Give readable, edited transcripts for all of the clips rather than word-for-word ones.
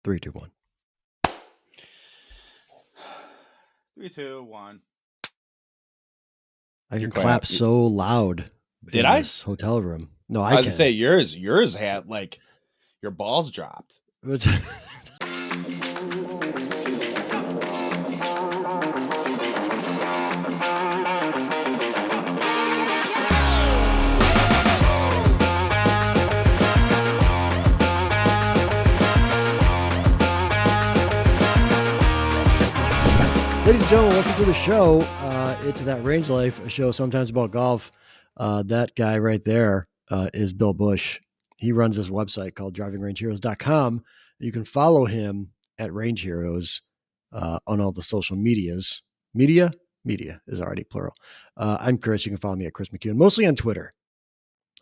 3, 2, 1. 3, 2, 1. I can clap so loud. Did I? This hotel room. No, I was to say yours had like your balls dropped. Ladies and gentlemen, welcome to the show. It's That Range Life, a show sometimes about golf. That guy right there is Bill Bush. He runs this website called drivingrangeheroes.com. You can follow him at Range Heroes on all the social medias. Media is already plural. I'm Kris. You can follow me at Kris McEwen, mostly on Twitter.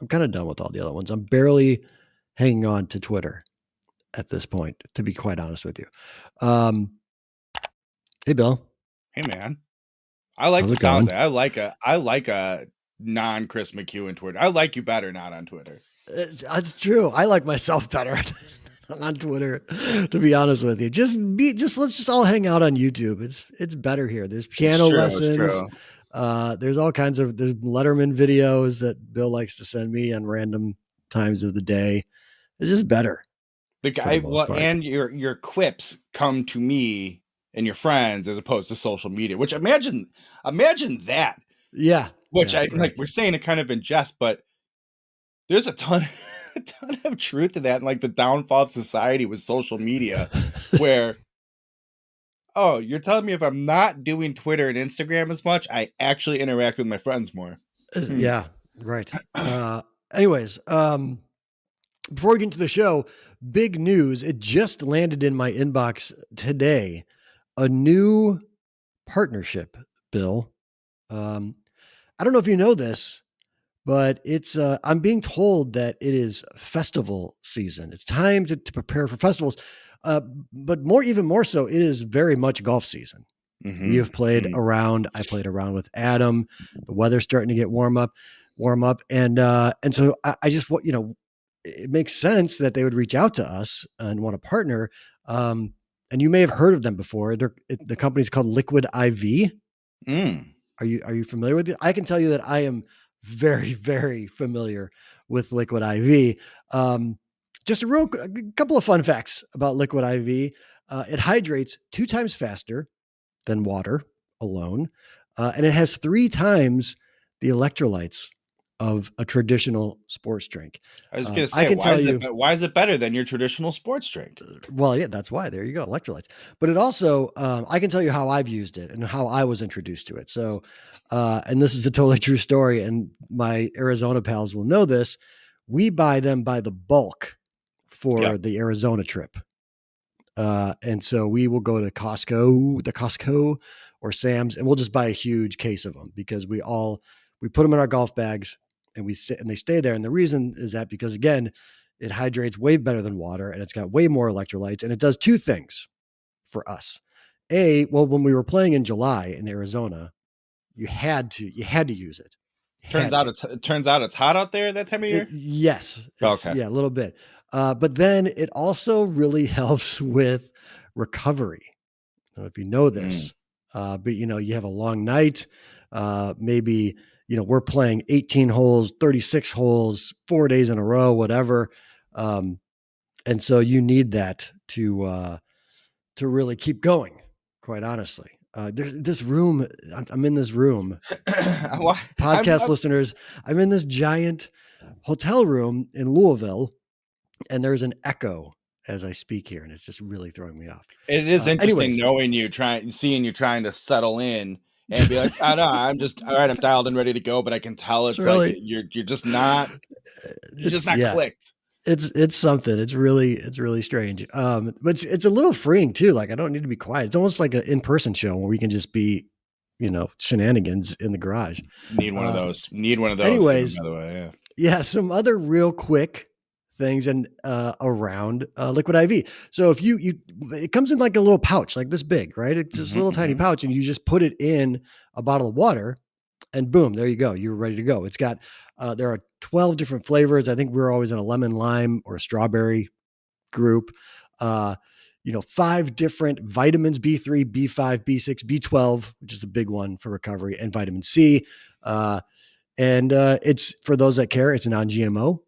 I'm kind of done with all the other ones. I'm barely hanging on to Twitter at this point, to be quite honest with you. Hey, Bill. Hey, man. I like the sounds. I like a non-Kris McEwen Twitter. I like you better not on Twitter. That's true. I like myself better on Twitter, to be honest with you. Let's just all hang out on YouTube. It's better here. There's piano lessons. There's all kinds of there's Letterman videos that Bill likes to send me on random times of the day. It's just better. The guy, and your quips come to me and your friends as opposed to social media, which imagine that. Yeah. Which like we're saying it kind of in jest, but there's a ton of truth to that. And like the downfall of society with social media where, oh, you're telling me if I'm not doing Twitter and Instagram as much, I actually interact with my friends more. Yeah. Right. Anyways, before we get into the show, big news. It just landed in my inbox today. A new partnership, Bill. I don't know if you know this, but it's I'm being told that it is festival season. It's time to prepare for festivals. But even more so, it is very much golf season. Mm-hmm. We have played around. I played around with Adam. The weather's starting to get warm up. And so I just, it makes sense that they would reach out to us and want to partner. And you may have heard of them before. The company's called Liquid IV. Are you familiar with it? I can tell you that I am very, very familiar with Liquid IV. Just a couple of fun facts about Liquid IV. It hydrates 2 times faster than water alone. And it has 3 times the electrolytes of a traditional sports drink. I was going to say, why is it better than your traditional sports drink? Well, yeah, that's why. There you go, electrolytes. But it also, I can tell you how I've used it and how I was introduced to it. So, and this is a totally true story, and my Arizona pals will know this. We buy them by the bulk for the Arizona trip. And so we will go to Costco or Sam's, and we'll just buy a huge case of them because we put them in our golf bags and they stay there. And the reason is that because, again, it hydrates way better than water and it's got way more electrolytes, and it does 2 things for us. When we were playing in July in Arizona, you had to use it. Turns out it's hot out there that time of year. Yes. Okay. Yeah, a little bit. But then it also really helps with recovery. I don't know if you know this, but you have a long night, maybe, we're playing 18 holes, 36 holes, 4 days in a row, whatever. And so you need that to really keep going, quite honestly. This room, I'm in this room. Podcast listeners, I'm in this giant hotel room in Louisville, and there's an echo as I speak here, and it's just really throwing me off. It is interesting knowing seeing you trying to settle in and be like, oh, no, I'm just all right. I'm dialed and ready to go, but I can tell it's really, like you're just not clicked. It's something. It's really strange. But it's a little freeing too. Like I don't need to be quiet. It's almost like an in-person show where we can just be, shenanigans in the garage. Need one of those. Anyways, by the way, yeah. Some other real quick things and around Liquid IV. So if it comes in like a little pouch, like this big, right? It's this little tiny pouch, and you just put it in a bottle of water, and boom, there you go. You're ready to go. It's got there are 12 different flavors. I think we're always in a lemon, lime, or a strawberry group. 5 different vitamins: B3, B5, B6, B12, which is a big one for recovery, and vitamin C. And it's for those that care. It's non-GMO,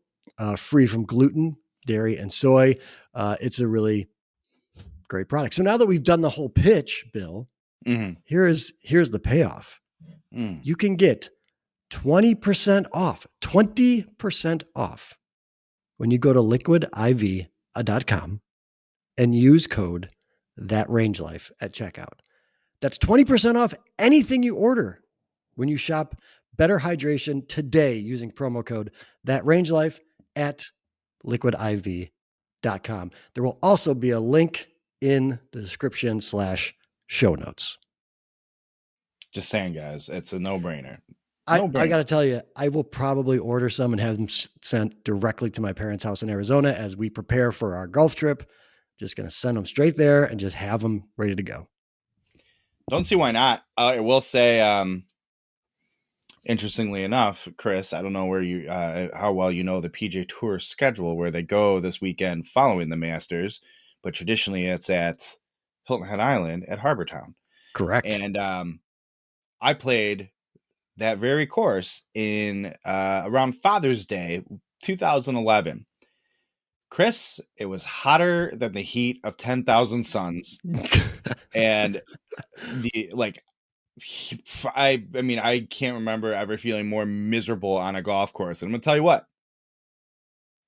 free from gluten, dairy, and soy. It's a really great product. So now that we've done the whole pitch, Bill, here's the payoff. You can get 20% off when you go to liquidiv.com and use code ThatRangeLife at checkout. That's 20% off anything you order when you shop Better Hydration today using promo code ThatRangeLife at liquidiv.com. There will also be a link in the description / show notes. Just saying, guys, it's a no-brainer. I got to tell you, I will probably order some and have them sent directly to my parents' house in Arizona as we prepare for our golf trip. Just going to send them straight there and just have them ready to go. Don't see why not. I will say, interestingly enough, Kris, I don't know where you, how well you know the PGA Tour schedule, where they go this weekend following the Masters, but traditionally it's at Hilton Head Island at Harbor Town. Correct. And I played that very course in around Father's Day, 2011. Kris, it was hotter than the heat of 10,000 suns. And I can't remember ever feeling more miserable on a golf course. And I'm going to tell you what,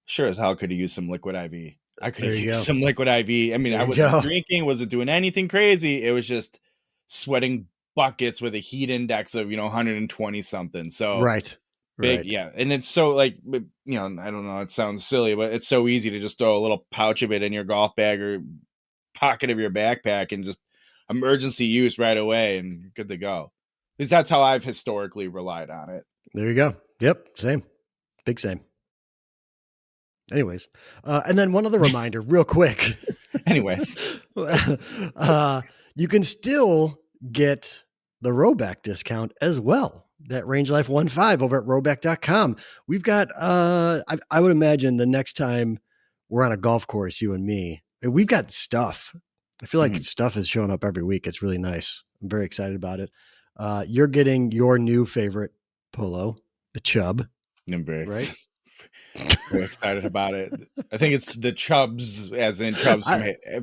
sure as hell could have used some Liquid IV. I could have used some Liquid IV. I mean, I wasn't drinking, wasn't doing anything crazy. It was just sweating buckets with a heat index of 120 something. So big, yeah. And it's so I don't know, it sounds silly, but it's so easy to just throw a little pouch of it in your golf bag or pocket of your backpack and just emergency use right away and you're good to go. At least that's how I've historically relied on it. There you go. Yep, same. Big same. Anyways, and then one other reminder real quick. Anyways, you can still get the Rhoback discount as well. That Rangelife 15 over at Rhoback.com. We've got, I would imagine the next time we're on a golf course, you and me, we've got stuff. I feel like stuff is showing up every week. It's really nice. I'm very excited about it. You're getting your new favorite polo, the Chubb. Right? Very excited about it. I think it's the Chubbs, as in Chubbs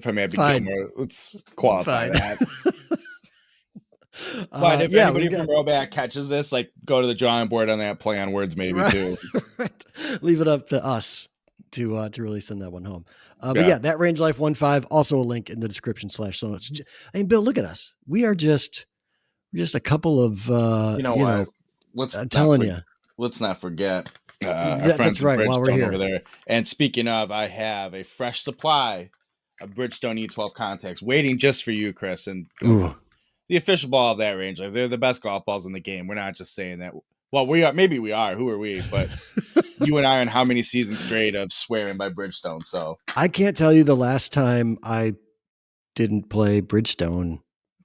from Happy Gilmore. Let's qualify that. But if anybody from Rhoback catches this, go to the drawing board on that, play on words maybe too. Right. Leave it up to us to really send that one home. But yeah, that Rangelife 15, also a link in the description / show notes. And Bill, look at us. We are just a couple of I'm telling you. Let's not forget our friends from Bridgestone over there. And speaking of, I have a fresh supply of Bridgestone E12 contacts waiting just for you, Kris. And the official ball of that range, they're the best golf balls in the game. We're not just saying that. Well, we are. Maybe we are. Who are we? But you and I are in how many seasons straight of swearing by Bridgestone? So I can't tell you the last time I didn't play Bridgestone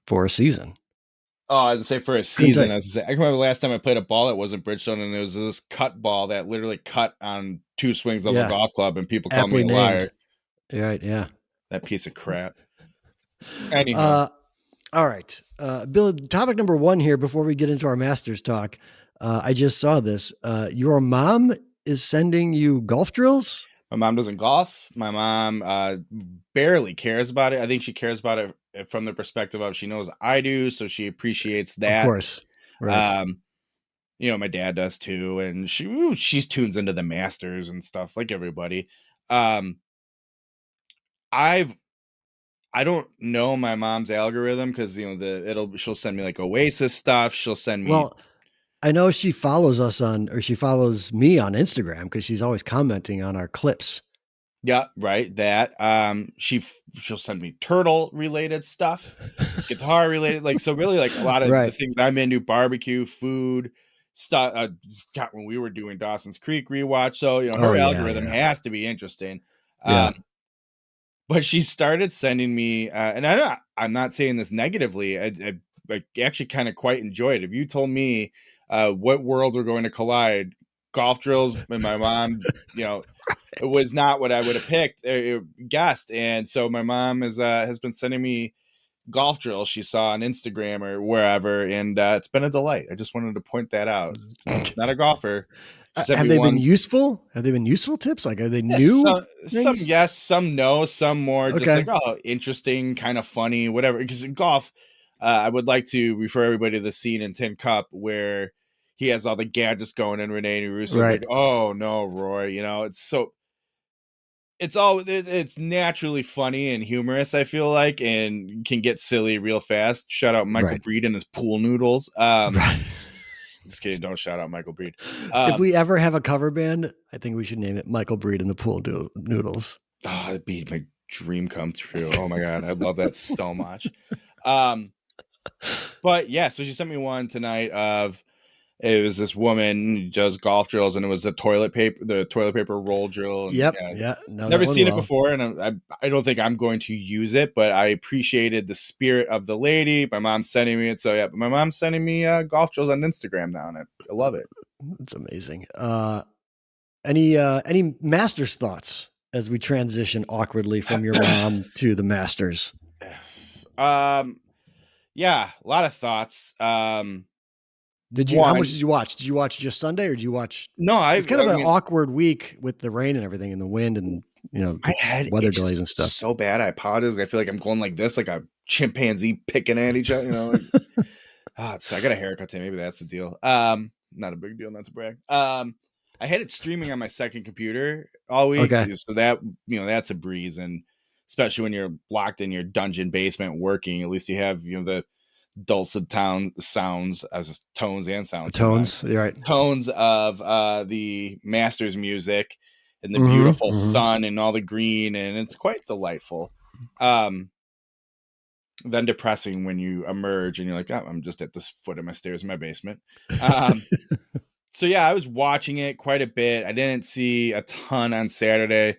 for a season. Oh, I was gonna say for a season. I can remember the last time I played a ball that wasn't Bridgestone, and there was this cut ball that literally cut on 2 swings of a golf club, and people call me a liar. Right? Yeah, that piece of crap. Anyhow, all right, Bill. Topic number 1 here before we get into our Masters talk. I just saw this. Your mom is sending you golf drills. My mom doesn't golf. My mom barely cares about it. I think she cares about it from the perspective of she knows I do, so she appreciates that. Of course. Right. My dad does too, and she tunes into the Masters and stuff like everybody. I don't know my mom's algorithm because she'll send me Oasis stuff. She'll send me. Well, I know she follows she follows me on Instagram because she's always commenting on our clips. Yeah, right. That she'll send me turtle related stuff, guitar related, so really a lot of the things I'm into, barbecue, food stuff. When we were doing Dawson's Creek rewatch, so her algorithm has to be interesting. But she started sending me, and I'm not saying this negatively. I actually kind of quite enjoy it. If you told me what worlds are going to collide golf drills, and my mom, it was not what I would have picked, guessed. And so my mom has been sending me golf drills she saw on Instagram or wherever, and it's been a delight. I just wanted to point that out. Not a golfer. She sent Have me they been one. useful? Have they been useful tips? Like, are they Yes, new some things? yes, some no, some more just Okay. like, oh, interesting, kind of funny, whatever. Because in golf, I would like to refer everybody to the scene in Tin Cup where he has all the gadgets going, and Renee Russo's Right. like, "Oh no, Roy," it's naturally funny and humorous, I feel like, and can get silly real fast. Shout out Michael Right. Breed and his pool noodles. Right. Just kidding, don't shout out Michael Breed. If we ever have a cover band, I think we should name it Michael Breed and the Pool Noodles. Oh, it'd be my dream come true. Oh my god, I love that so much. But yeah, so she sent me one tonight of, it was this woman who does golf drills, and it was the toilet paper roll drill. And Yep. yeah, Yeah. Know that never one seen it well. before, and I don't think I'm going to use it, but I appreciated the spirit of the lady. My mom's sending me it, so yeah. But my mom's sending me golf drills on Instagram now, and I love it. It's amazing. Any Masters thoughts as we transition awkwardly from your mom to the Masters? Yeah, a lot of thoughts. Did you? How much did you watch? Did you watch just Sunday, or did you watch? No, It's kind of I an mean, awkward week with the rain and everything, and the wind, and my head weather itches delays and stuff. so bad. I apologize. I feel like I'm going like this, like a chimpanzee picking at each other. So I got a haircut today. Maybe that's the deal. Not a big deal, not to brag. I had it streaming on my second computer all week, Okay. so that that's a breeze, and especially when you're locked in your dungeon basement working, at least you have the dulcet sounds, as just tones and sounds, Tones. You're right. tones of the Masters music and the Mm-hmm, beautiful mm-hmm. sun and all the green, and it's quite delightful. Then depressing when you emerge and you're like, oh, I'm just at this foot of my stairs in my basement. So yeah, I was watching it quite a bit. I didn't see a ton on Saturday,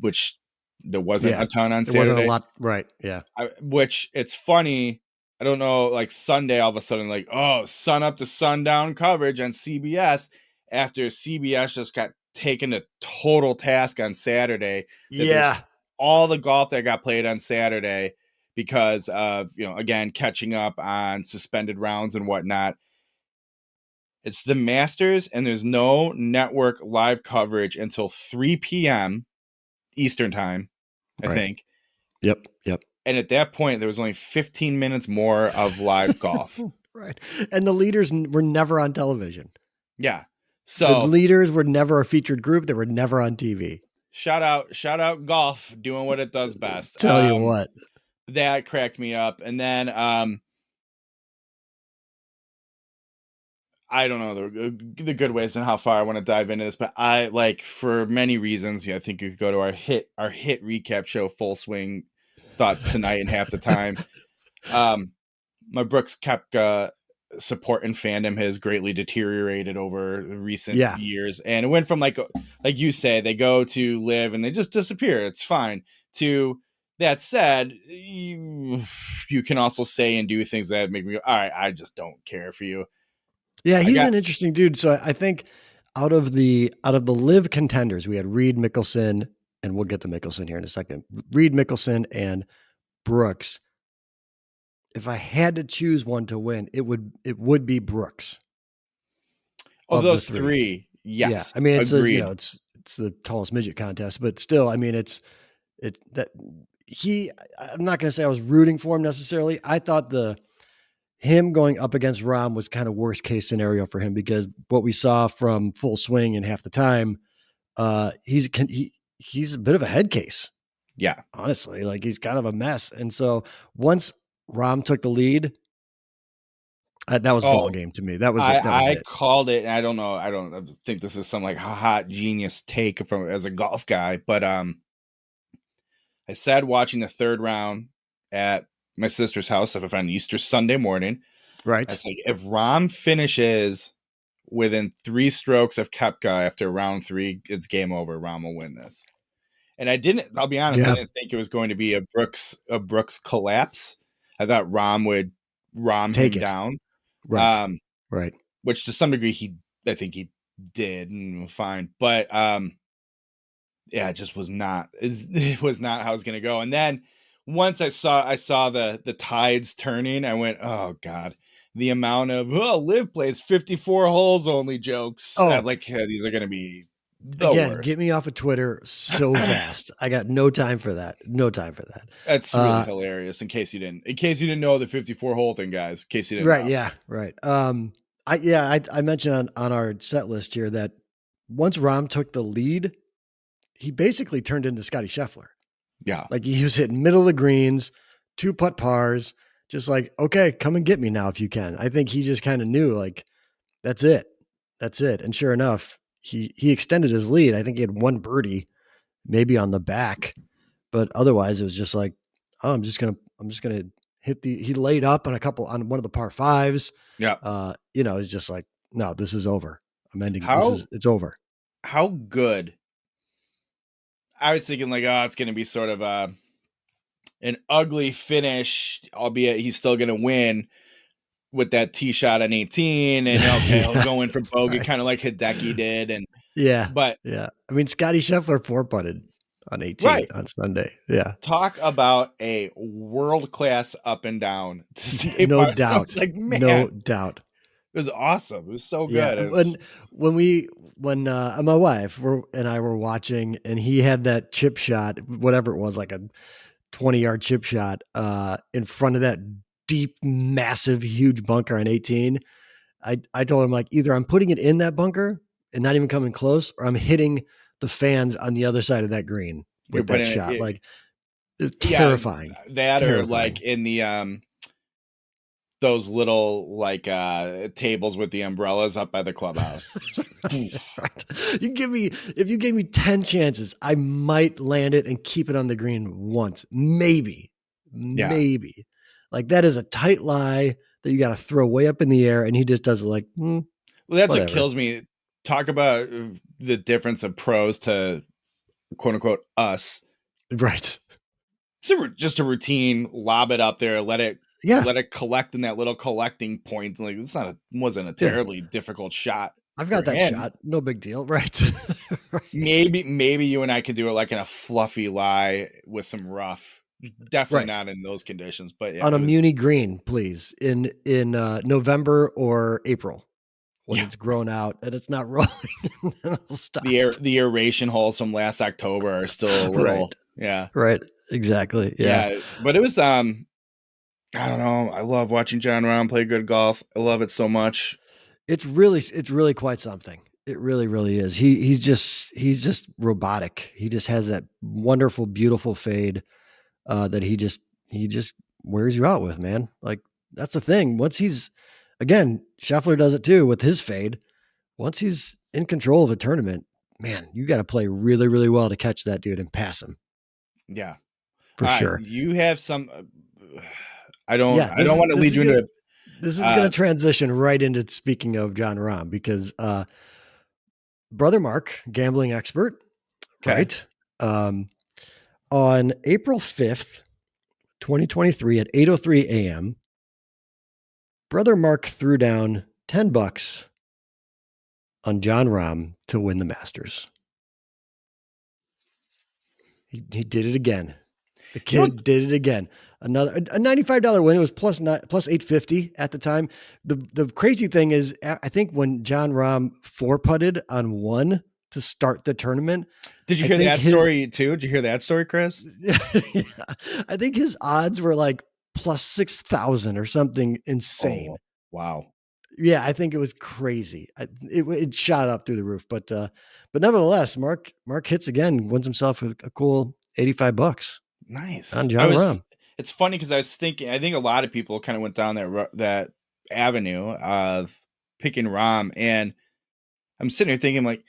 which there wasn't a ton on It wasn't a Saturday. lot, right? Yeah. Which it's funny. I don't know, like Sunday, all of a sudden, like, oh, sun up to sundown coverage on CBS after CBS just got taken to total task on Saturday. That there's Yeah. all the golf that got played on Saturday because of, again, catching up on suspended rounds and whatnot. It's the Masters, and there's no network live coverage until 3 p.m. Eastern time, I think. Yep. And at that point, there was only 15 minutes more of live golf. Right. And the leaders were never on television. Yeah. The So leaders were never a featured group. They were never on TV. shout out golf doing what it does best. Tell you what. That cracked me up. And then I don't know the good ways and how far I want to dive into this, but I like, for many reasons, I think you could go to our hit recap show, Full Swing Thoughts Tonight, and half the time. My Brooks Koepka support and fandom has greatly deteriorated over recent years, and it went from like you say, they go to live and they just disappear. It's fine. To that said, you can also say and do things that make me go, all right, I just don't care for you. Yeah, he's an interesting dude. So I think out of the live contenders, we had Reed, Mickelson, and we'll get to Mickelson here in a second. Reed, Mickelson, and Brooks. If I had to choose one to win, it would be Brooks. Of those three, yes. Yeah. I mean, it's agreed. It's the tallest midget contest, but still, I mean, I'm not going to say I was rooting for him necessarily. I thought him going up against Rahm was kind of worst case scenario for him, because what we saw from Full Swing and half the time, he's a bit of a head case. Yeah. Honestly, like, he's kind of a mess. And so once Rahm took the lead, that was ball game to me. That was it. I called it. And I don't think this is some like hot genius take as a golf guy, but I said watching the third round at my sister's house on Easter Sunday morning. Right. I was like, if Rahm finishes within 3 strokes of Koepka after round 3, it's game over. Rahm will win this. And I'll be honest, I didn't think it was going to be a Brooks collapse. I thought Rahm would take him down. Right. Right. Which to some degree I think he did and fine, but yeah, it just was not it was not how it was gonna go. And then once I saw the tides turning, I went, oh god, the amount of Live plays 54 holes only jokes. Oh, Like these are gonna be the again, get worst. me off of Twitter so fast. I got no time for that. No time for that. That's really hilarious. In case you didn't know the 54 hole thing, guys. In case you didn't Right. know. Yeah. Right. I mentioned on our set list here that once Rahm took the lead, he basically turned into Scotty Scheffler. Yeah. Like he was hitting middle of the greens, 2-putt pars, just like, okay, come and get me now if you can. I think he just kind of knew like that's it. That's it. And sure enough, he extended his lead. I think he had one birdie, maybe on the back, but otherwise it was just like, oh, I'm just gonna hit he laid up on one of the par fives. Yeah. It's just like, no, this is over. I'm ending. How It's over. how good. I was thinking like, oh, it's gonna be sort of an ugly finish, albeit he's still gonna win with that tee shot on 18, and okay, he'll go in for bogey, Right. kind of like Hideki did, and Yeah. but Yeah. I mean, Scotty Scheffler 4-putted on 18 right, on Sunday. Yeah. talk about a world class up and down to say, No I doubt. was like, No man, doubt. it was awesome. It was so Yeah. good. It was, When my wife and I were watching and he had that chip shot, whatever it was, like a 20-yard chip shot in front of that deep, massive, huge bunker on 18. I told him like either I'm putting it in that bunker and not even coming close, or I'm hitting the fans on the other side of that green you're with that putting shot. Like it's yeah, it was terrifying. that or Terrifying. like in the those little like tables with the umbrellas up by the clubhouse. Right. If you gave me 10 chances, I might land it and keep it on the green once. Maybe. Yeah. Maybe. Like that is a tight lie that you got to throw way up in the air, and he just does it like, Well, that's whatever. what kills me. Talk about the difference of pros to quote unquote us. Right. So just a routine, lob it up there, let it Yeah. collect in that little collecting point. Like wasn't a terribly difficult shot. I've got for that him. shot. No big deal. Right. Right. Maybe you and I could do it like in a fluffy lie with some rough. Definitely Right. not in those conditions, but yeah, On a muni green, please, in November or April when Yeah. it's grown out and it's not rolling. It'll stop. The aeration holes from last October are still a little, Right. yeah. Right. Exactly. Yeah. But it was I don't know. I love watching John Rahm play good golf. I love it so much. It's really quite something. It really, really is. He's just robotic. He just has that wonderful, beautiful fade that he just wears you out with, man. Like that's the thing. Once Scheffler does it too with his fade. Once he's in control of a tournament, man, you got to play really, really well to catch that dude and pass him. Yeah, for sure. You have some. I don't This want to lead you into. This is going to transition right into speaking of John Rahm because brother Mark, gambling expert, right? On April 5th, 2023 at 8:03 a.m., brother Mark threw down $10 on John Rahm to win the Masters. He did it again. The kid did it again. A $95 win. It was plus 850 at the time. The crazy thing is, I think when John Rahm 4-putted on 1 to start the tournament. Did you hear that story too? Did you hear that story, Chris? Yeah, I think his odds were like plus 6,000 or something insane. Oh, wow. Yeah, I think it was crazy. It shot up through the roof, but nevertheless, Mark hits again, wins himself a cool $85. Nice on John Rahm. It's funny because I was thinking, I think a lot of people kind of went down that avenue of picking Rahm, and I'm sitting here thinking like,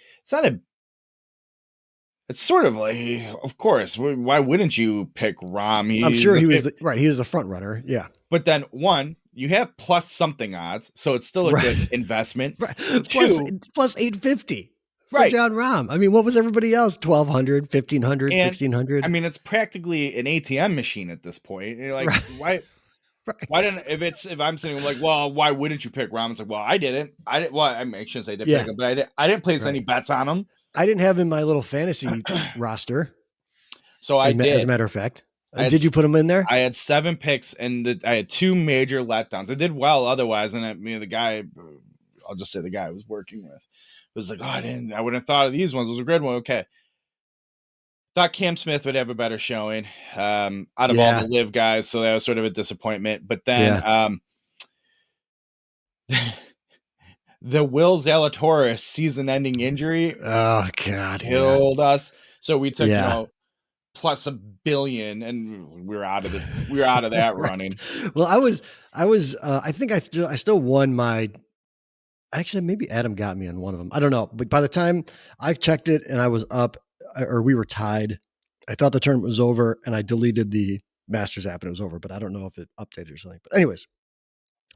it's sort of like, of course, why wouldn't you pick Rahm? I'm sure he was he was the front runner. Yeah. But then you have plus something odds, so it's still a good investment. Right. Plus 850 for John Rahm. I mean, what was everybody else? 1,200, 1,500, 1,600. I mean, it's practically an ATM machine at this point. You're like, why Why Right. didn't if I'm sitting like, well, why wouldn't you pick Rom? It's like, well, I didn't. I didn't. Well, I, mean, I shouldn't say I did pick Yeah. him, but I didn't place any Right. bets on him. I didn't have him in my little fantasy roster. So I As a did. matter of fact, I had did you put him in there? I had 7 picks, and I had 2 major letdowns. I did well otherwise, and the guy, I'll just say the guy I was working with, was like, oh, I wouldn't have thought of these ones. It was a good one. Okay. Thought Cam Smith would have a better showing out of all the Yeah. live guys, so that was sort of a disappointment. But then Yeah. the Will Zalatoris season-ending injury Oh God. Yeah. killed us. So we took, Yeah. plus $1 billion, and we were out of that Right. running. Well, I think I still won my. Actually, maybe Adam got me on one of them. I don't know. But by the time I checked it and I was up, or we were tied, I thought the tournament was over, and I deleted the Masters app and it was over. But I don't know if it updated or something. But anyways,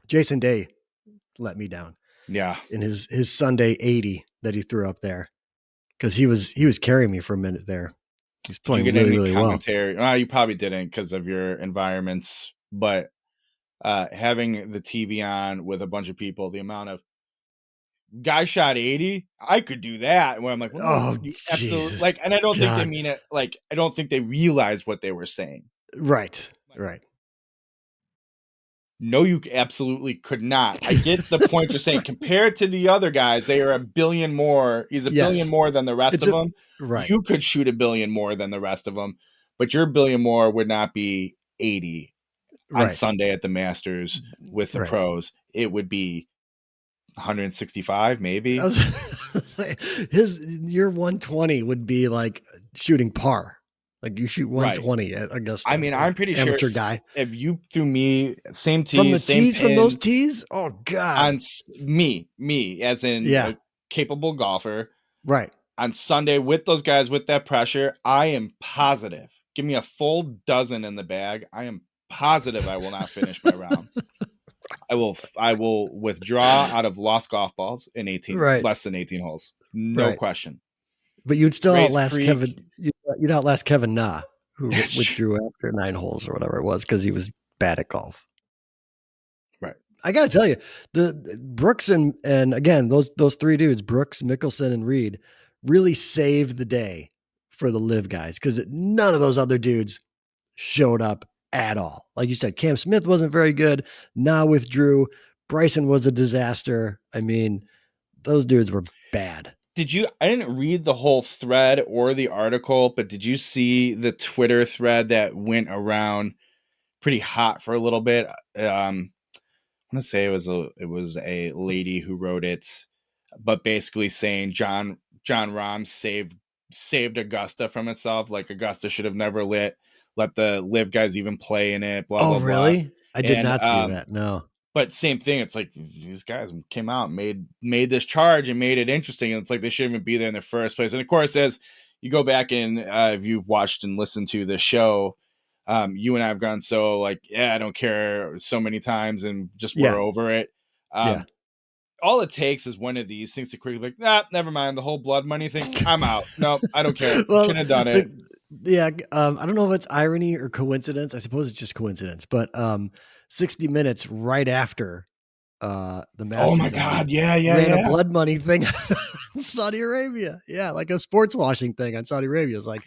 Jason Day let me down Yeah. in his Sunday 80 that he threw up there, because he was carrying me for a minute there. He's Did you playing get really, any really well. commentary? Well, you probably didn't because of your environments, but having the TV on with a bunch of people, the amount of guy shot 80, I could do that. Where I'm like, well, no, Oh you absolutely Jesus, like, and I don't think they God! mean it. Like, I don't think they realize what they were saying. Right, right. No, you absolutely could not. I get the point you're saying. Compared to the other guys, they are a billion more. He's a billion Yes, more than the rest it's of a them. right, You could shoot a billion more than the rest of them, but your billion more would not be 80 on right, Sunday at the Masters with the right. pros. It would be 165, I maybe. was, your 120 would be like shooting par. Like you shoot Right. 120 at I Augusta, mean, like I'm pretty sure amateur guy. if you threw me same From the tees, same tees, from those pins tees? Oh on God. me as in Yeah, a capable golfer right. on Sunday with those guys with that pressure, I am positive. Give me a full dozen in the bag. I am positive I will not finish my round. I will withdraw out of lost golf balls in 18 Right, less than 18 holes. No right. question. But you'd still Race outlast Creek. Kevin. You'd outlast Kevin Na, who That's true. withdrew after 9 holes or whatever it was because he was bad at golf. Right. I got to tell you, the Brooks and again those 3 dudes, Brooks, Mickelson, and Reed, really saved the day for the live guys, because none of those other dudes showed up at all. Like you said, Cam Smith wasn't very good. Na withdrew. Bryson was a disaster. I mean, those dudes were bad. I didn't read the whole thread or the article, but did you see the Twitter thread that went around pretty hot for a little bit? I want to say it was a lady who wrote it, but basically saying John Rahm saved Augusta from itself. Like Augusta should have never let the live guys even play in it. Blah Oh, blah blah. really? I did And not see that. No. but same thing. It's like these guys came out and made this charge and made it interesting. And it's like they shouldn't even be there in the first place. And of course, as you go back and if you've watched and listened to the show, you and I have gone so like, yeah, I don't care so many times and just we're Yeah. over it. Yeah. All it takes is one of these things to quickly be like, nah, never mind. The whole blood money thing, I'm out. No, I don't care. Well, Shouldn't have done it. yeah, I don't know if it's irony or coincidence. I suppose it's just coincidence, but 60 Minutes right after the Oh my Masters ended God. Yeah, yeah, ran a yeah. blood money thing in Saudi Arabia. Yeah, like a sports washing thing on Saudi Arabia. It's like,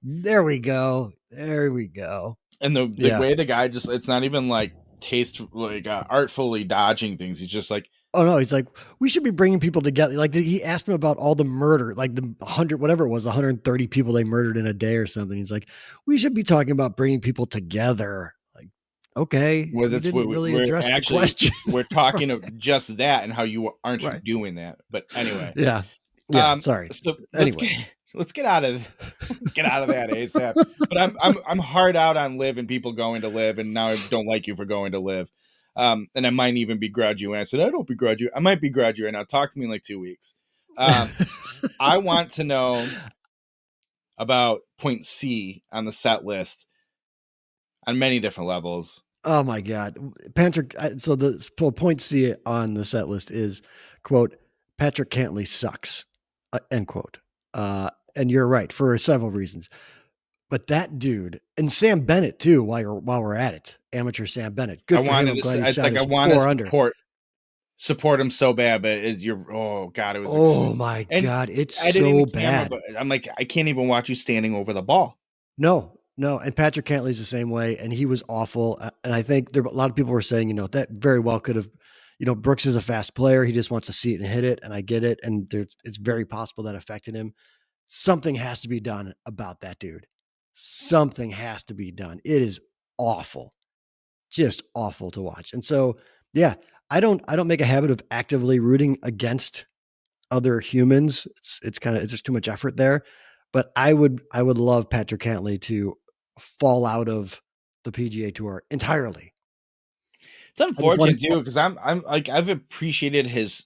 there we go. There we go. And the Yeah. way the guy just, it's not even like artfully dodging things. He's just like, Oh no, he's like, we should be bringing people together. Like he asked him about all the murder, like the 100, whatever it was, 130 people they murdered in a day or something. He's like, we should be talking about bringing people together. Like, okay, well, you that's what didn't really we're address the actually, question. we're talking of just that and how you aren't Right. doing that. But anyway, Yeah. Yeah. Sorry. so Anyway. let's get out of that ASAP. But I'm hard out on live and people going to live, and now I don't like you for going to live. And I might even begrudge you. And I said, I don't begrudge you. I might begrudge you right now. Talk to me in like 2 weeks. I want to know about point C on the set list on many different levels. Oh my God. Patrick. So the point C on the set list is, quote, Patrick Cantley sucks, end quote. And you're right for several reasons. But that dude and Sam Bennett too. While we're at it, amateur Sam Bennett, I good for him. wanted I'm to glad say, he it's shot like I his want to 4 under. support him so bad, but oh god, it was Oh my and God, it's I didn't so even camera, bad. but I'm like, I can't even watch you standing over the ball. No, no, and Patrick Cantley's the same way, and he was awful. And I think a lot of people were saying, that very well could have, Brooks is a fast player. He just wants to see it and hit it, and I get it. And it's very possible that affected him. Something has to be done about that dude. Something has to be done. It is awful, just awful to watch. And so, yeah, I don't make a habit of actively rooting against other humans. It's just too much effort there. But I would love Patrick Cantley to fall out of the PGA Tour entirely. It's I just want unfortunate too, because I'm like, I've appreciated his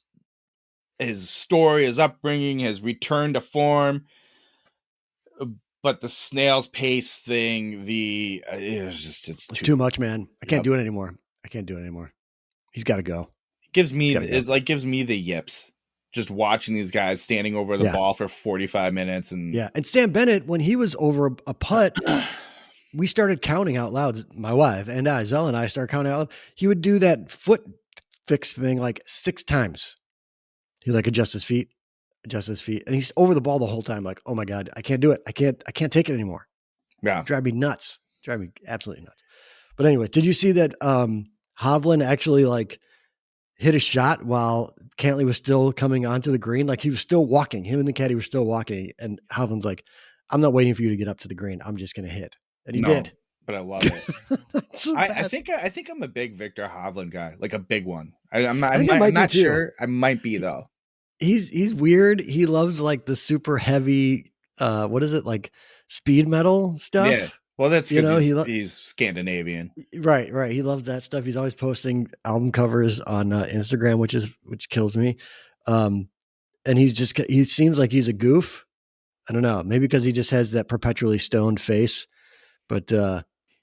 story, his upbringing, his return to form. But the snail's pace thing, it's it's too too much. much, man. I can't do it anymore. I can't do it anymore. He's got to go. Gives me He's got to go. gives me the yips just watching these guys standing over the Yeah, ball for 45 minutes and yeah. And Sam Bennett, when he was over a putt, we started counting out loud. My wife and I, Zell and I, started counting out loud. He would do that foot fix thing like 6 times. He would like adjust his feet, and he's over the ball the whole time. Like, oh my God, I can't do it. I can't take it anymore. yeah. Drive me nuts. Drive me absolutely nuts. But anyway, did you see that Hovland actually like hit a shot while Cantley was still coming onto the green? Like he was still walking. Him and the caddy were still walking, and Hovland's like, "I'm not waiting for you to get up to the green. I'm just going to hit," and he No, did. but I love it. That's the I best. think I'm a big Victor Hovland guy, like a big one. I'm I think I might I'm be not too. sure. I might be though. He's weird. He loves like the super heavy, what is it, like speed metal Yeah. stuff. Well, that's because He he's Scandinavian. right. He loves that stuff. He's always posting album covers on Instagram, which kills me. And he seems like he's a goof. I don't know, maybe because he just has that perpetually stoned face. But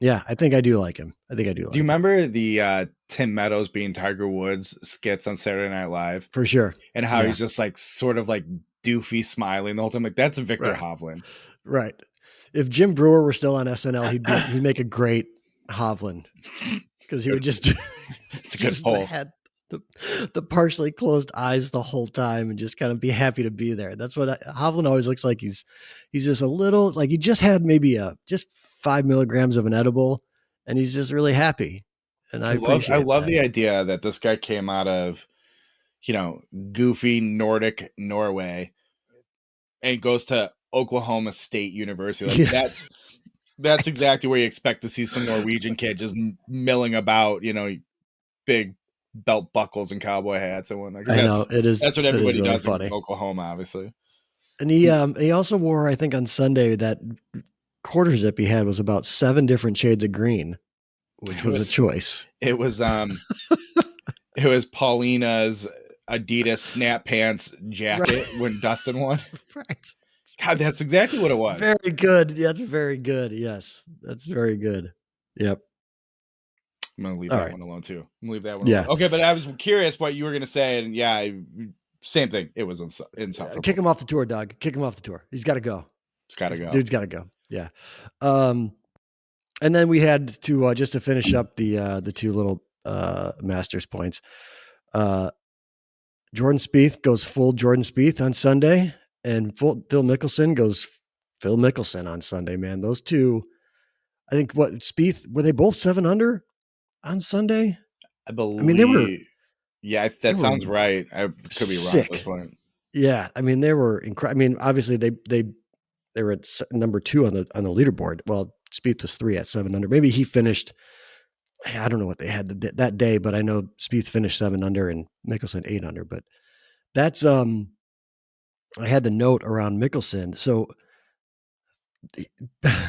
yeah, I think I do like him. I think I do like Do you him. remember the Tim Meadows being Tiger Woods skits on Saturday Night Live? For sure. And how Yeah. he's just like sort of like doofy smiling the whole time. Like that's Victor Right. Hovland. Right. If Jim Brewer were still on SNL, he'd make a great Hovland because he would just It's a good poll. had the partially closed eyes the whole time and just kind of be happy to be there. That's what Hovland always looks like. He's just a little like he just had maybe just 5 milligrams of an edible, and he's just really happy. And I appreciate I love that. the idea that this guy came out of, goofy Nordic Norway and goes to Oklahoma State University. Like Yeah. that's exactly where you expect to see some Norwegian kid just milling about, big belt buckles and cowboy hats and whatnot. I know it is. That's what It is everybody really does in funny. Oklahoma, obviously. And he also wore, I think, on Sunday that quarter zip he had was about 7 different shades of green, which was a choice. It was it was Paulina's Adidas snap pants jacket when Dustin won. Right. God, that's exactly what it was. Very good. Yeah, that's very good. Yes, that's very good. Yep. I'm gonna leave All that right. one alone too. I'm gonna leave that one Yeah. alone. Okay, but I was curious what you were gonna say, and yeah, same thing. It was insufferable. Kick him off the tour, Doug. Kick him off the tour. He's got to go. It's gotta go. Dude's got to go. Yeah. And then we had to just to finish up the 2 little Masters points. Jordan Spieth goes full Jordan Spieth on Sunday, and Phil Mickelson goes Phil Mickelson on Sunday. Man, those two. I think Spieth were they both 7 under on Sunday? I believe. I mean, they were. Yeah, that sounds right. I could be wrong at this point. Yeah, I mean they were incredible. I mean, obviously they were at number 2 on the leaderboard. Well, Spieth was 3 at 7 under. Maybe he finished. I don't know what they had that day, but I know Spieth finished 7 under and Mickelson 8 under. But that's I had the note around Mickelson. So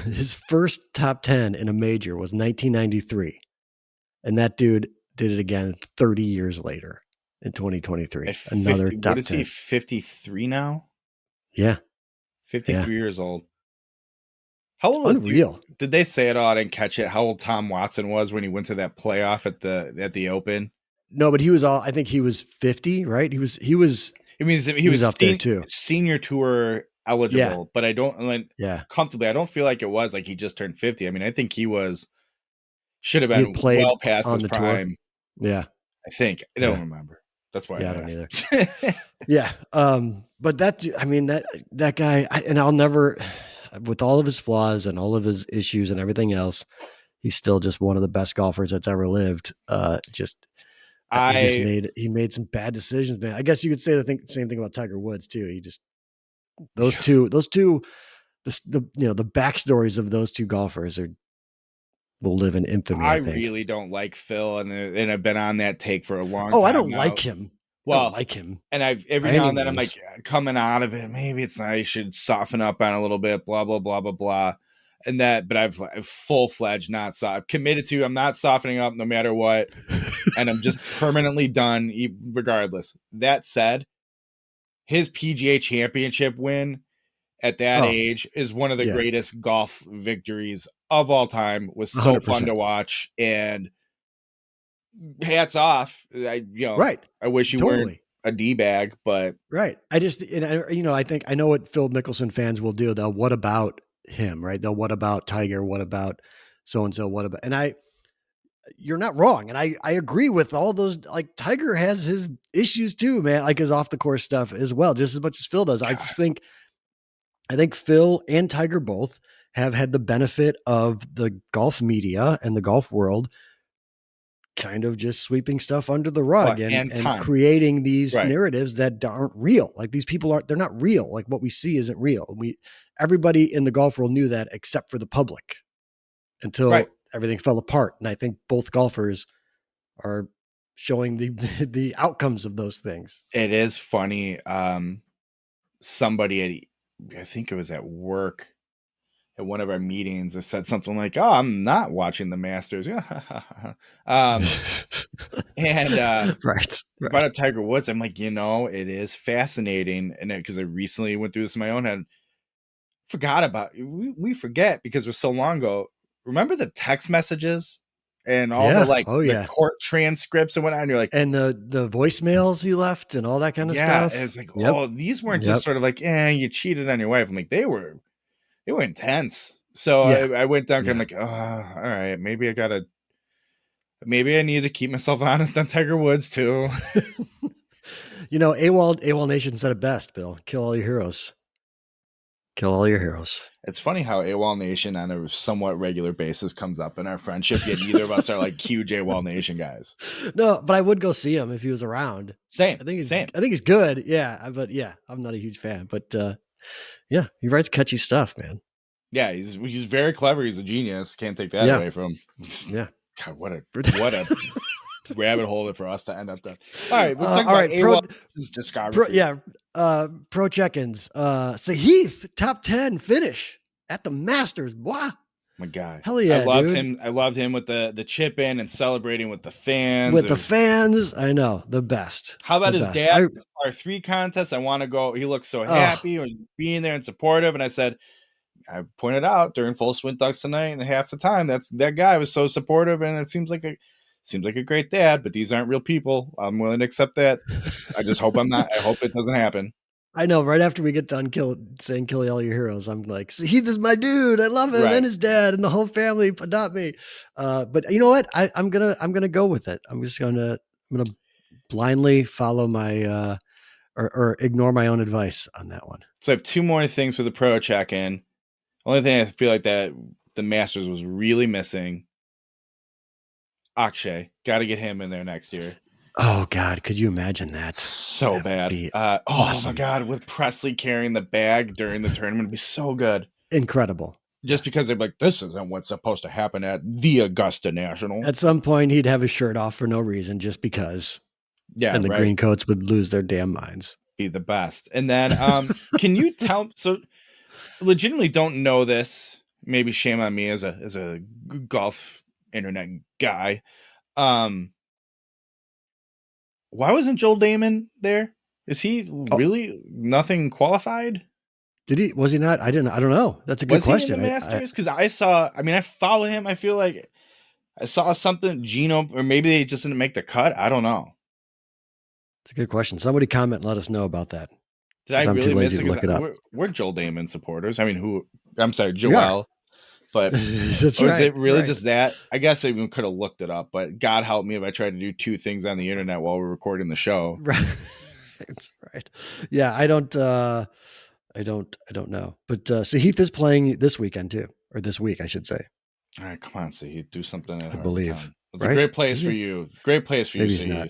his first top 10 in a major was 1993, and that dude did it again 30 years later in 2023. Another top 10. What is he? 53 now? Yeah, 53 years old. How old? Unreal. Did they say it all? I didn't catch it. How old Tom Watson was when he went to that playoff at the Open? No, but he was I think he was 50, right? He was. It means he was up there too. Senior tour Yeah. eligible, but I don't like Yeah. comfortably. I don't feel like it was like he just turned 50. I mean, I think he should have He had been played well past on his the tour. prime. Yeah. I think I don't Yeah. remember. That's why Yeah. I I don't either. asked. Yeah. But I mean, that guy, and I'll never, with all of his flaws and all of his issues and everything else, he's still just one of the best golfers that's ever lived. I He made some bad decisions, man. I guess you could say same thing about Tiger Woods too. He just, those two, the backstories of those two golfers will live in infamy, I I think. really don't like Phil, and I've been on that take for a long Oh, I time don't now. like him. I don't Well, like him and I've by every now any and then I'm means. like coming out of it. Maybe it's I should soften up on a little bit. Blah blah blah blah blah. And that, but I've full fledged not so. I've committed to. I'm not softening up no matter what, and I'm just permanently done, regardless. That said, his PGA Championship win at that Oh, age is one of the yeah, greatest golf victories of all time. Was so fun to 100%. watch, and hats off. Right. I wish you weren't Totally. a d bag, but Right. I think I know what Phil Mickelson fans will do. They'll what about him, right? They'll what about Tiger? What about so and so? What about you're not wrong. And I agree with all those. Like Tiger has his issues too, man, like his off the course stuff as well, just as much as Phil does. God, I think Phil and Tiger both have had the benefit of the golf media and the golf world kind of just sweeping stuff under the well, rug and and time, creating these right? narratives that aren't real. Like these people they're not real. Like what we see isn't real. Everybody in the golf world knew that except for the public Right. until everything fell apart. And I think both golfers are showing the the outcomes of those things. It is funny. Somebody I think it was at work at one of our meetings, I said something like, "Oh, I'm not watching the Masters." um, and Right. brought Right. up Tiger Woods. I'm like, it is fascinating, and because I recently went through this in my own head, forgot about we forget because it was so long ago. Remember the text messages and all the Yeah. Oh the yeah. court transcripts and whatnot. And you're like, And the voicemails he left and all that kind of yeah, and stuff. it's like, Yep. oh, these weren't just Yep. sort of like, you cheated on your wife. I'm like, they were intense. So Yeah. I went down. I'm Yeah. like, oh, all right, maybe I need to keep myself honest on Tiger Woods too. AWOL Nation said it best, Bill. Kill all your heroes. Kill all your heroes. It's funny how AWOL Nation on a somewhat regular basis comes up in our friendship, yet neither of us are like huge AWOL Nation guys. No, but I would go see him if he was around. Same. I think he's good. Yeah, but yeah, I'm not a huge fan. But yeah, he writes catchy stuff, man. Yeah, he's very clever. He's a genius. Can't take that away from him. Yeah. God, what a rabbit hole for us to end up there. All right, let's talk all about right, AWOL's discography. Pro check-ins. Sahith top 10 finish at the Masters. Wow. My God. Hell yeah, I loved dude. him. I loved him with the chip in and celebrating with the fans. With the fans, I know, the best. How about the his best. dad? Our 3 contests. I want to go. He looks so happy or being there and supportive. And I pointed out during full swing ducks tonight, and half the time that guy was so supportive, and it seems like a great dad. But these aren't real people. I'm willing to accept that. I just hope I'm not. I hope it doesn't happen. I know. Right after we get done saying "kill all your heroes," I'm like, "Heath is my dude. I love him and his dad and the whole family. Adopt me." But you know what? I'm gonna go with it. I'm gonna blindly follow my or ignore my own advice on that one. So I have 2 more things for the pro check-in. Only thing I feel like that the Masters was really missing. Akshay, got to get him in there next year. Oh God, could you imagine that? So bad. Awesome. Oh my God, with Presley carrying the bag during the tournament, it'd be so good. Incredible. Just because they're like, this isn't what's supposed to happen at the Augusta National. At some point, he'd have his shirt off for no reason, just because. Yeah, and the green coats would lose their damn minds. Be the best. And then, can you tell? So, legitimately, don't know this. Maybe shame on me as a golf internet guy. Why wasn't Joel Damon there? Is he really nothing qualified? Did he? Was he not? I don't know. That's a good question. Was he in the Masters? Because I follow him. I feel like I saw something, Gino, or maybe they just didn't make the cut. I don't know. It's a good question. Somebody comment and let us know about that. Did I I'm too really lazy miss it? to Because look it up. we're Joel Damon supporters. I mean, I'm sorry, We are. Joel. But That's or is right. it really right. just that? I guess I even could have looked it up, but God help me if I tried to do two things on the internet while we're recording the show. Right. That's right. Yeah, I don't know. But Sahith is playing this weekend too, or this week, I should say. All right, come on, Sahith, do something at I believe. Harbortown. It's a Right? great place for you. Great place for Maybe you, he's not.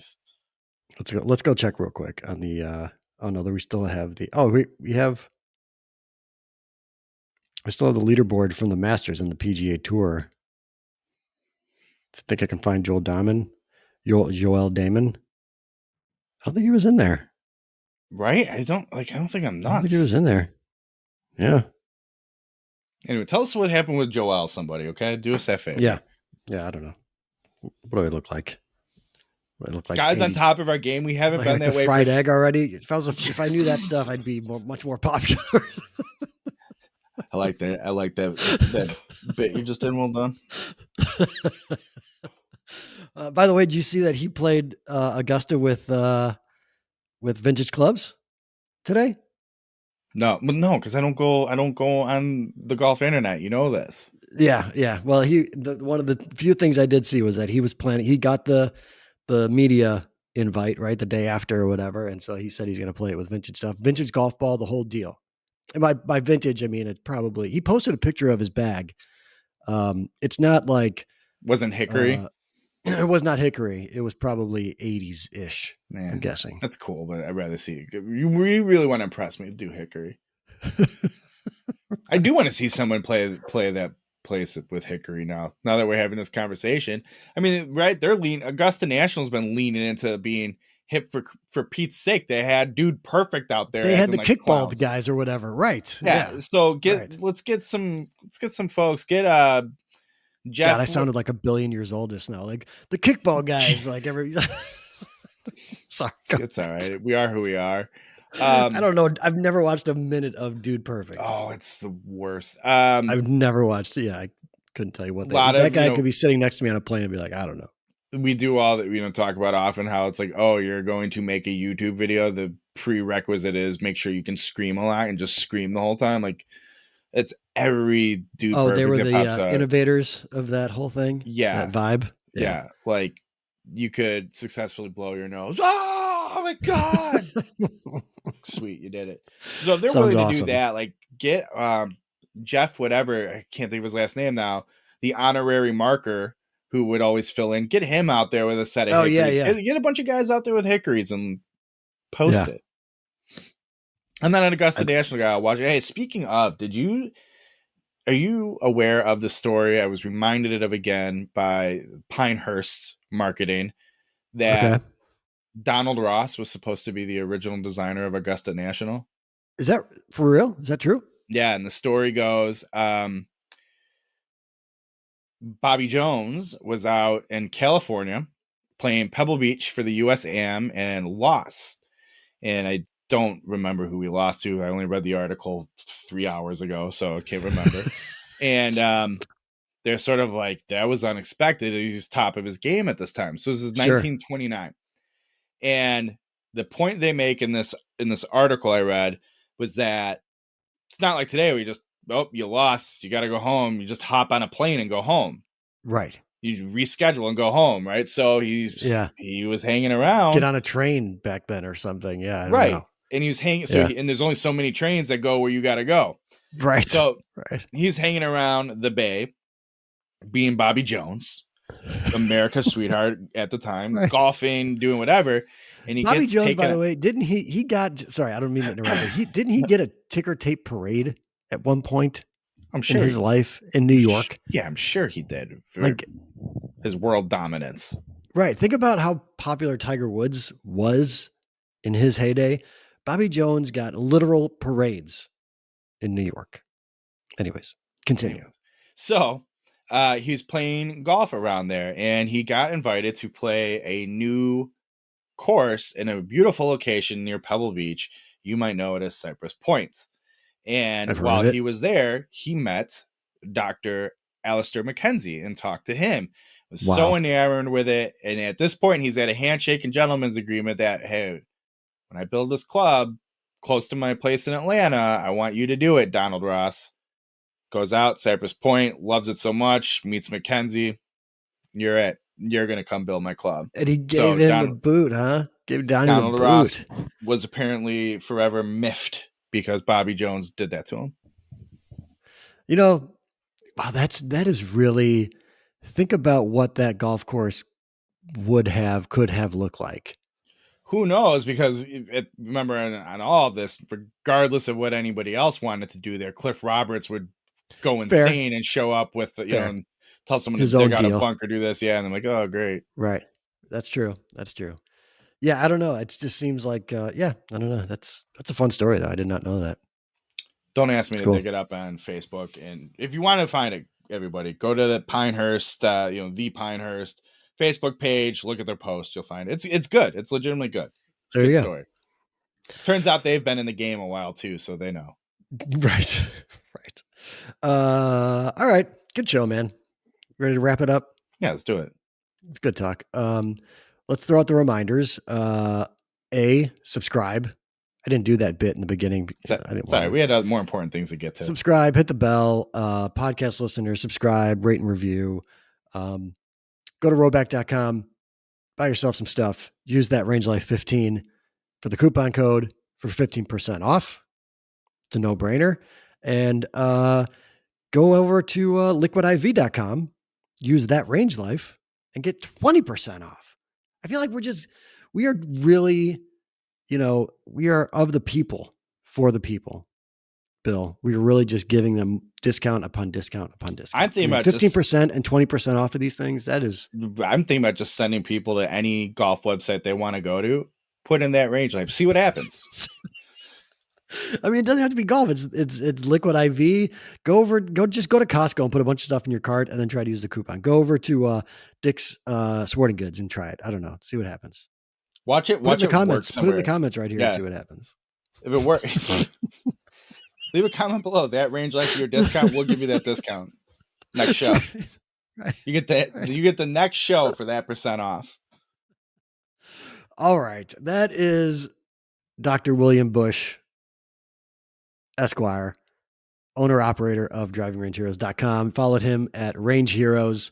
Sahith. Let's go check real quick on the oh no, we still have the we still have the leaderboard from the Masters and the PGA Tour. I think I can find Joel Damon. Joel Damon. I don't think he was in there. Right? I don't think I'm I don't nuts. think he was in there. Yeah. Anyway, tell us what happened with Joel, somebody, okay? Do us that favor. Yeah. Yeah, I don't know. What do I look like? I look like guys 80, on top of our game. We haven't been like that the way. Fried egg already. If I knew that stuff, I'd be much more popular. I like that. I like that bit you just did. Well done. By the way, did you see that he played Augusta with Vintage Clubs today? No, because I don't go on the golf internet. You know this. Yeah. Well, one of the few things I did see was that he was planning. He got the media invite right the day after or whatever, and so he said he's going to play it with vintage stuff, vintage golf ball, the whole deal. And by vintage, I mean it's probably. He posted a picture of his bag. It's not like wasn't Hickory. It was not Hickory. It was probably 80s ish. I'm guessing. That's cool, but I'd rather see it. You really want to impress me, do Hickory. I do want to see someone play that place with Hickory now that we're having this conversation. I mean, right? Augusta National's been leaning into being hip for Pete's sake. They had Dude Perfect out there. They had the kickball guys or whatever, right? Yeah. So let's get some folks. Get Jeff. God, I sounded like 1 billion years old just now. Like the kickball guys, like every. Sorry, it's all right. We are who we are. I don't know. I've never watched a minute of Dude Perfect. Oh, it's the worst. I've never watched it. Yeah, I couldn't tell you what that guy could be sitting next to me on a plane and be like, I don't know. We do all that, talk about often how it's like, oh, you're going to make a YouTube video. The prerequisite is make sure you can scream a lot and just scream the whole time. Like it's every Dude. Oh, they were the innovators of that whole thing. Yeah. That vibe. Yeah. Like you could successfully blow your nose. Oh my God. Sweet. You did it. So if they're willing to do that, like get Jeff, whatever, I can't think of his last name now, the honorary marker who would always fill in, get him out there with a set of hickories. Yeah. Get a bunch of guys out there with hickories and post it. I'm not an Augusta National guy. I'll watch it. Hey, speaking of, are you aware of the story? I was reminded of again by Pinehurst Marketing that Donald Ross was supposed to be the original designer of Augusta National. Is that for real? Is that true? Yeah. And the story goes, Bobby Jones was out in California playing Pebble Beach for the USAM and lost. And I don't remember who he lost to. I only read the article 3 hours ago, so I can't remember. And they're sort of like, that was unexpected. He was top of his game at this time. So this is 1929. And the point they make in this article I read was that it's not like today where you just, you lost, you got to go home. You just hop on a plane and go home. Right. You reschedule and go home. Right. So he was hanging around. Get on a train back then or something. Yeah. I don't know. And he was hanging. So and there's only so many trains that go where you got to go. Right. So he's hanging around the Bay, being Bobby Jones, America's sweetheart at the time, golfing, doing whatever. And Bobby Jones, by the way, didn't he got, sorry, I don't mean to interrupt, but didn't he get a ticker tape parade at one point? I'm sure in his life in New York. Yeah, I'm sure he did. For his world dominance. Right. Think about how popular Tiger Woods was in his heyday. Bobby Jones got literal parades in New York. Anyways, continue. So he was playing golf around there and he got invited to play a new course in a beautiful location near Pebble Beach. You might know it as Cypress Point. And while he was there, he met Dr. Alistair McKenzie and talked to him. Was so enamored with it. And at this point, he's at a handshake and gentleman's agreement that, hey, when I build this club, close to my place in Atlanta. I want you to do it, Donald Ross. Goes out, Cypress Point, loves it so much, meets Mackenzie. You're it. You're going to come build my club. And he gave So him the boot, huh? Gave Donnie the Donald Ross boot. was apparently forever miffed because Bobby Jones did that to him. You know, wow, that is really, think about what that golf course could have looked like. Who knows? Because remember, on all of this, regardless of what anybody else wanted to do there, Cliff Roberts would go insane and show up with, you know, and tell someone His to dig own out deal. a bunker, do this. Yeah. And I'm like, oh, great. Right. That's true. That's true. Yeah, I don't know. It just seems like, yeah, I don't know. That's a fun story, though. I did not know that. Don't ask me to dig it up on Facebook. And if you want to find it, everybody, go to the Pinehurst, the Pinehurst Facebook page. Look at their post. You'll find it. It's good. It's legitimately good. There you go. Story. Turns out they've been in the game a while too, so they know. Right. Right. All right. Good show, man. Ready to wrap it up? Yeah, let's do it. It's good talk. Let's throw out the reminders. Subscribe. I didn't do that bit in the beginning. Sorry, we had more important things to get to. Subscribe, hit the bell. Podcast listeners, subscribe, rate and review. Go to roback.com, buy yourself some stuff. Use that Range Life 15 for the coupon code for 15% off. It's a no-brainer. And go over to liquidiv.com, use that Range Life, and get 20% off. I feel like we are really, we are of the people for the people, Bill. We are really just giving them discount upon discount upon discount. I'm thinking about 15% and 20% off of these things. I'm thinking about just sending people to any golf website they want to go to, put in that Range Life, see what happens. I mean, it doesn't have to be golf. It's Liquid IV. Just go to Costco and put a bunch of stuff in your cart and then try to use the coupon. Go over to Dick's Sporting Goods and try it. I don't know. See what happens. Watch it. Watch it in the comments. Put it in the comments right here and see what happens. If it works, leave a comment below. That Range Life your discount. We'll give you that discount. Next show. Right. You get that. Right. You get the next show for that % off. All right. That is Dr. William Bush, Esquire, owner operator of drivingrangeheroes.com. Followed him at Range Heroes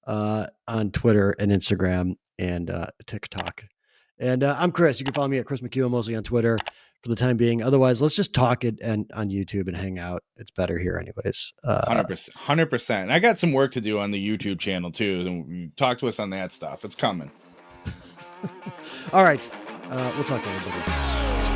on Twitter and Instagram and TikTok. And I'm Kris. You can follow me at Kris McHugh, mostly on Twitter for the time being. Otherwise, let's just talk it and on YouTube and hang out. It's better here anyways. 100%. I got some work to do on the YouTube channel too. And talk to us on that stuff. It's coming. All right. We'll talk to everybody.